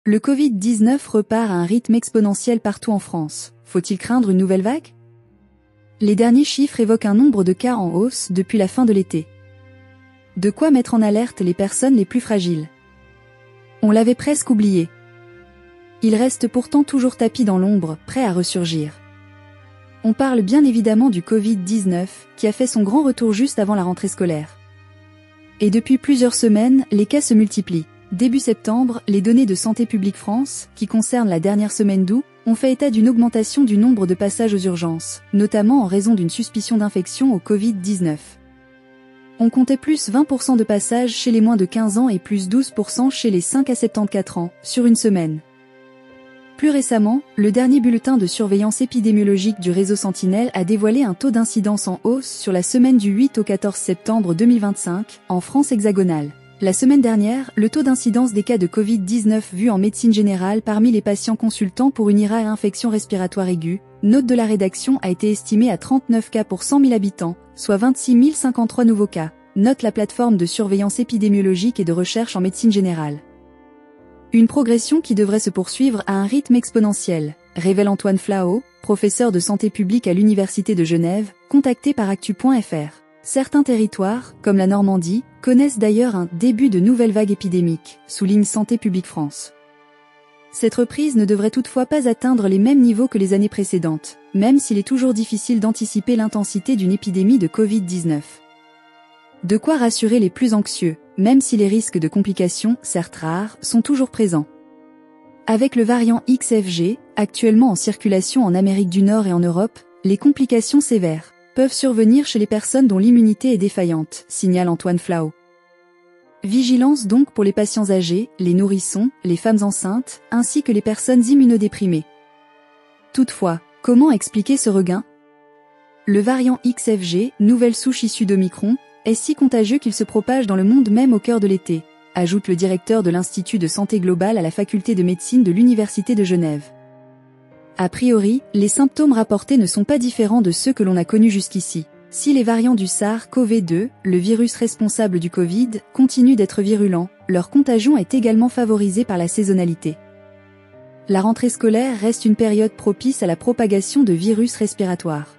Le Covid-19 repart à un rythme exponentiel partout en France. Faut-il craindre une nouvelle vague? Les derniers chiffres évoquent un nombre de cas en hausse depuis la fin de l'été. De quoi mettre en alerte les personnes les plus fragiles. On l'avait presque oublié. Il reste pourtant toujours tapis dans l'ombre, prêt à ressurgir. On parle bien évidemment du Covid-19, qui a fait son grand retour juste avant la rentrée scolaire. Et depuis plusieurs semaines, les cas se multiplient. Début septembre, les données de Santé publique France, qui concernent la dernière semaine d'août, ont fait état d'une augmentation du nombre de passages aux urgences, notamment en raison d'une suspicion d'infection au Covid-19. On comptait plus 20% de passages chez les moins de 15 ans et plus 12% chez les 5 à 74 ans, sur une semaine. Plus récemment, le dernier bulletin de surveillance épidémiologique du réseau Sentinelle a dévoilé un taux d'incidence en hausse sur la semaine du 8 au 14 septembre 2025, en France hexagonale. La semaine dernière, le taux d'incidence des cas de Covid-19 vus en médecine générale parmi les patients consultants pour une IRA et infection respiratoire aiguë, note de la rédaction, a été estimé à 39 cas pour 100 000 habitants, soit 26 053 nouveaux cas, note la plateforme de surveillance épidémiologique et de recherche en médecine générale. Une progression qui devrait se poursuivre à un rythme exponentiel, révèle Antoine Flao, professeur de santé publique à l'Université de Genève, contacté par actu.fr. Certains territoires, comme la Normandie, connaissent d'ailleurs un début de nouvelle vague épidémique, souligne Santé publique France. Cette reprise ne devrait toutefois pas atteindre les mêmes niveaux que les années précédentes, même s'il est toujours difficile d'anticiper l'intensité d'une épidémie de Covid-19. De quoi rassurer les plus anxieux, même si les risques de complications, certes rares, sont toujours présents. Avec le variant XFG, actuellement en circulation en Amérique du Nord et en Europe, les complications sévères peuvent survenir chez les personnes dont l'immunité est défaillante, signale Antoine Flao. Vigilance donc pour les patients âgés, les nourrissons, les femmes enceintes, ainsi que les personnes immunodéprimées. Toutefois, comment expliquer ce regain? Le variant XFG, nouvelle souche issue d'Omicron, est si contagieux qu'il se propage dans le monde même au cœur de l'été, ajoute le directeur de l'Institut de santé globale à la faculté de médecine de l'Université de Genève. A priori, les symptômes rapportés ne sont pas différents de ceux que l'on a connus jusqu'ici. Si les variants du SARS-CoV-2, le virus responsable du Covid, continuent d'être virulents, leur contagion est également favorisée par la saisonnalité. La rentrée scolaire reste une période propice à la propagation de virus respiratoires.